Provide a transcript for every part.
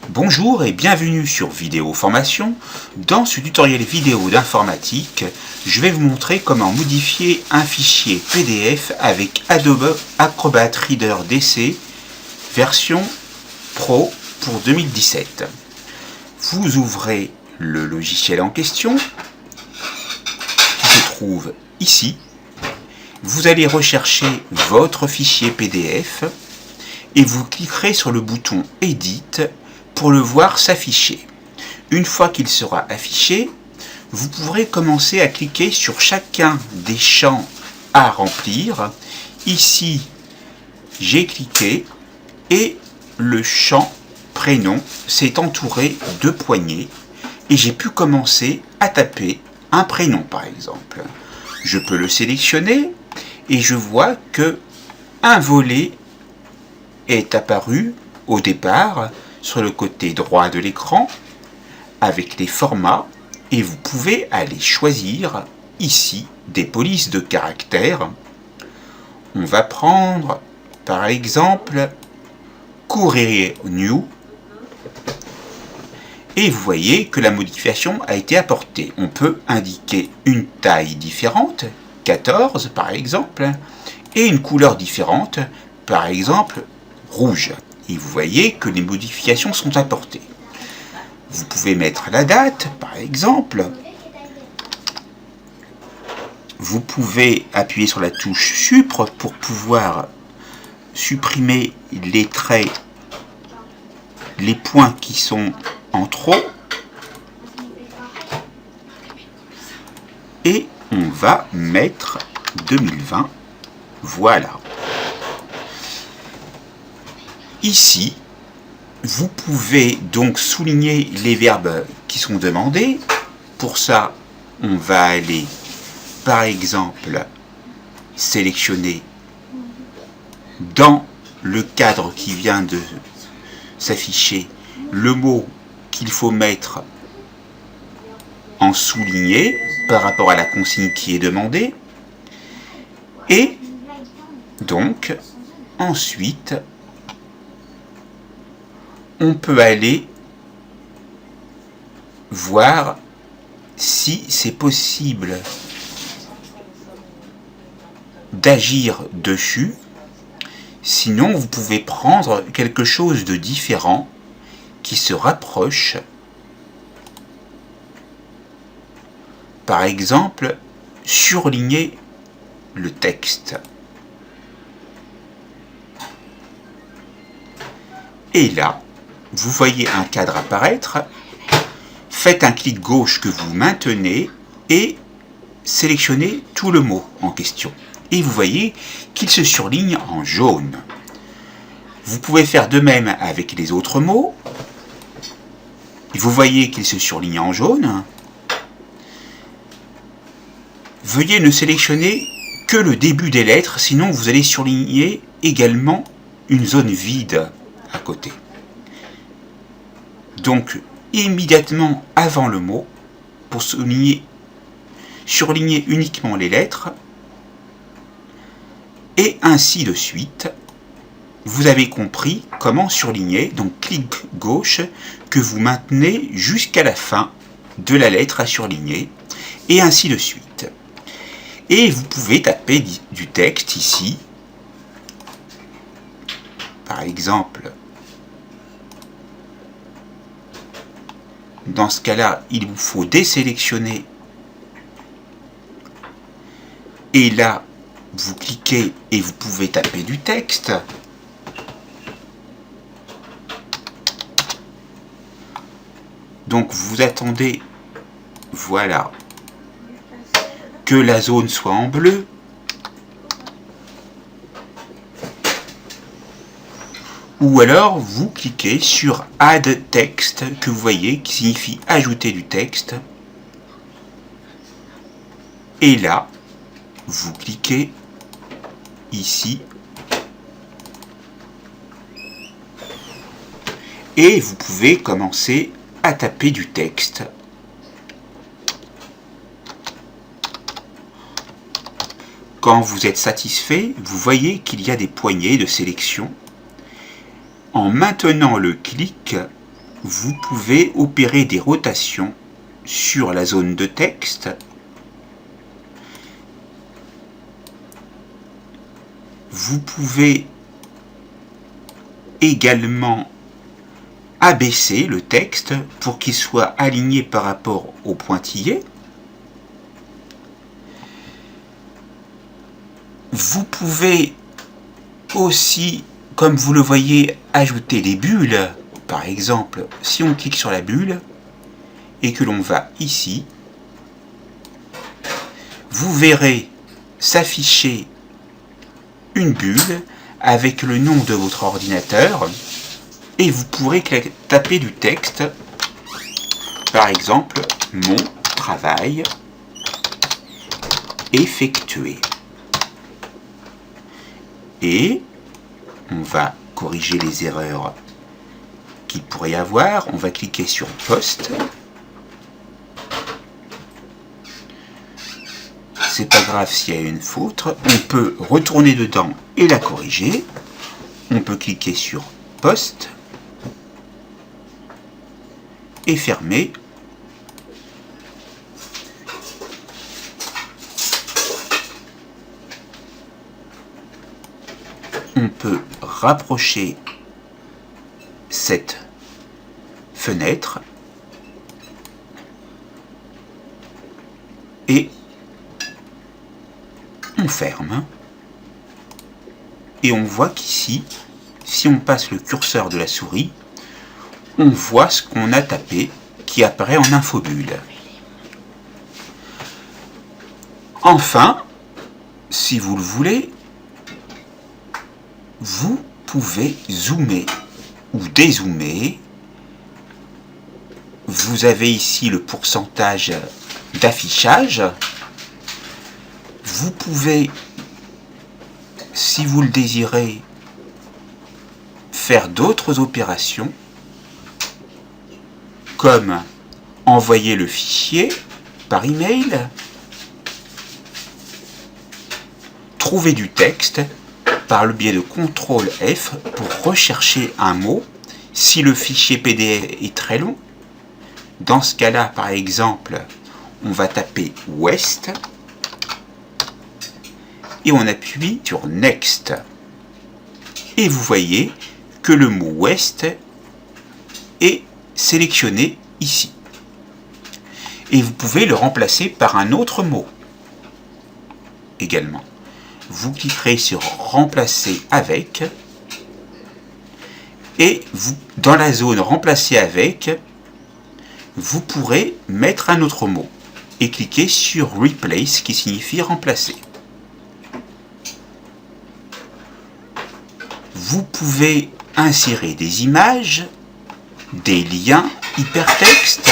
Bonjour et bienvenue sur Vidéo Formation. Dans ce tutoriel vidéo d'informatique, je vais vous montrer comment modifier un fichier PDF avec Adobe Acrobat Reader DC version Pro pour 2017. Vous ouvrez le logiciel en question qui se trouve ici. Vous allez rechercher votre fichier PDF et vous cliquerez sur le bouton Edit pour le voir s'afficher. Une fois qu'il sera affiché, vous pourrez commencer à cliquer sur chacun des champs à remplir. Ici, j'ai cliqué et le champ prénom s'est entouré de poignées et j'ai pu commencer à taper un prénom par exemple. Je peux le sélectionner et je vois que un volet est apparu au départ sur le côté droit de l'écran avec les formats et vous pouvez aller choisir ici des polices de caractères. On va prendre par exemple Courier New et vous voyez que la modification a été apportée. On peut indiquer une taille différente, 14 par exemple, et une couleur différente, par exemple rouge. Et vous voyez que les modifications sont apportées. Vous pouvez mettre la date, par exemple. Vous pouvez appuyer sur la touche Supr pour pouvoir supprimer les traits, les points qui sont en trop. Et on va mettre 2020. Voilà. Ici, vous pouvez donc souligner les verbes qui sont demandés. Pour ça, on va aller, par exemple, sélectionner dans le cadre qui vient de s'afficher le mot qu'il faut mettre en souligné par rapport à la consigne qui est demandée. Et donc, ensuite, on peut aller voir si c'est possible d'agir dessus. Sinon, vous pouvez prendre quelque chose de différent qui se rapproche. Par exemple, surligner le texte. Et là, vous voyez un cadre apparaître, faites un clic gauche que vous maintenez et sélectionnez tout le mot en question. Et vous voyez qu'il se surligne en jaune. Vous pouvez faire de même avec les autres mots. Vous voyez qu'il se surligne en jaune. Veuillez ne sélectionner que le début des lettres, sinon vous allez surligner également une zone vide à côté. Donc, immédiatement avant le mot, pour surligner uniquement les lettres, et ainsi de suite. Vous avez compris comment surligner, donc clic gauche que vous maintenez jusqu'à la fin de la lettre à surligner, et ainsi de suite. Et vous pouvez taper du texte ici, par exemple. Dans ce cas-là, il vous faut désélectionner. Et là, vous cliquez et vous pouvez taper du texte. Donc vous attendez, voilà, que la zone soit en bleu. Ou alors, vous cliquez sur Add Text, que vous voyez, qui signifie ajouter du texte. Et là, vous cliquez ici. Et vous pouvez commencer à taper du texte. Quand vous êtes satisfait, vous voyez qu'il y a des poignées de sélection. En maintenant le clic, vous pouvez opérer des rotations sur la zone de texte. Vous pouvez également abaisser le texte pour qu'il soit aligné par rapport au pointillé. Vous pouvez aussi, comme vous le voyez, ajouter des bulles. Par exemple, si on clique sur la bulle et que l'on va ici, vous verrez s'afficher une bulle avec le nom de votre ordinateur et vous pourrez taper du texte, par exemple, mon travail effectué. Et on va corriger les erreurs qu'il pourrait y avoir. On va cliquer sur Poste. C'est pas grave s'il y a une faute. On peut retourner dedans et la corriger. On peut cliquer sur Poste et fermer. On peut rapprocher cette fenêtre et on ferme. Et on voit qu'ici, si on passe le curseur de la souris, on voit ce qu'on a tapé qui apparaît en infobulle. Enfin, si vous le voulez, vous pouvez zoomer ou dézoomer. Vous avez ici le pourcentage d'affichage. Vous pouvez, si vous le désirez, faire d'autres opérations, comme envoyer le fichier par email, trouver du texte par le biais de CTRL F pour rechercher un mot si le fichier PDF est très long. Dans ce cas-là, par exemple, on va taper West et on appuie sur Next. Et vous voyez que le mot West est sélectionné ici. Et vous pouvez le remplacer par un autre mot également. Vous cliquerez sur Remplacer avec et vous, dans la zone Remplacer avec, vous pourrez mettre un autre mot et cliquer sur Replace qui signifie remplacer. Vous pouvez insérer des images, des liens hypertextes.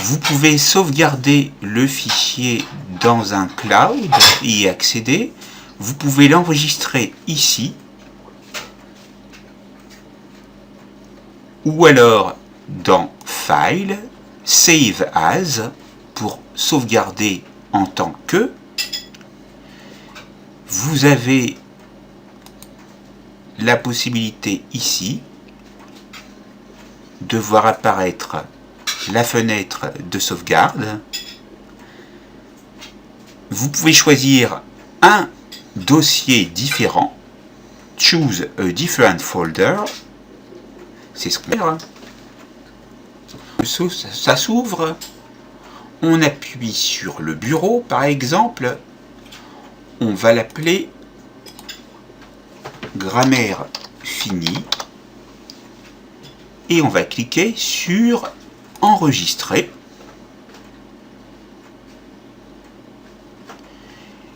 Vous pouvez sauvegarder le fichier dans un cloud et y accéder. Vous pouvez l'enregistrer ici. Ou alors dans File, Save As pour sauvegarder en tant que. Vous avez la possibilité ici de voir apparaître la fenêtre de sauvegarde. Vous pouvez choisir un dossier différent. Choose a different folder. C'est ce qu'on fait. Ça s'ouvre. On appuie sur le bureau, par exemple. On va l'appeler Grammaire finie. Et on va cliquer sur Enregistrer.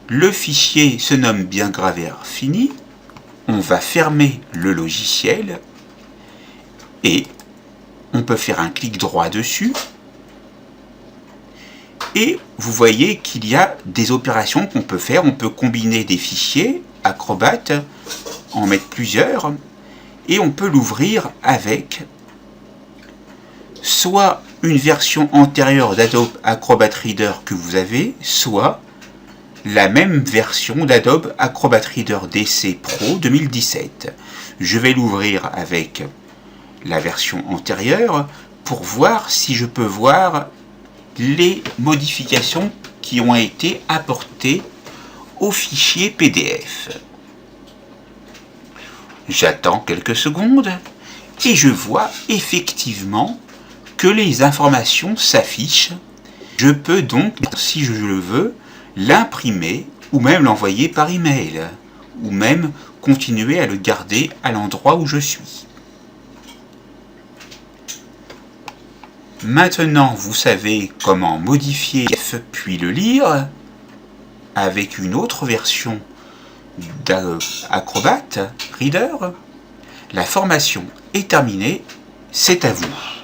Le fichier se nomme bien Grammaire finie. On va fermer le logiciel et on peut faire un clic droit dessus. Et vous voyez qu'il y a des opérations qu'on peut faire. On peut combiner des fichiers, Acrobat, en mettre plusieurs, et on peut l'ouvrir avec soit une version antérieure d'Adobe Acrobat Reader que vous avez, soit la même version d'Adobe Acrobat Reader DC Pro 2017. Je vais l'ouvrir avec la version antérieure pour voir si je peux voir les modifications qui ont été apportées au fichier PDF. J'attends quelques secondes et je vois effectivement que les informations s'affichent. Je peux donc, si je le veux, l'imprimer ou même l'envoyer par email ou même continuer à le garder à l'endroit où je suis. Maintenant, vous savez comment modifier puis le lire avec une autre version d'Acrobat Reader. La formation est terminée, c'est à vous.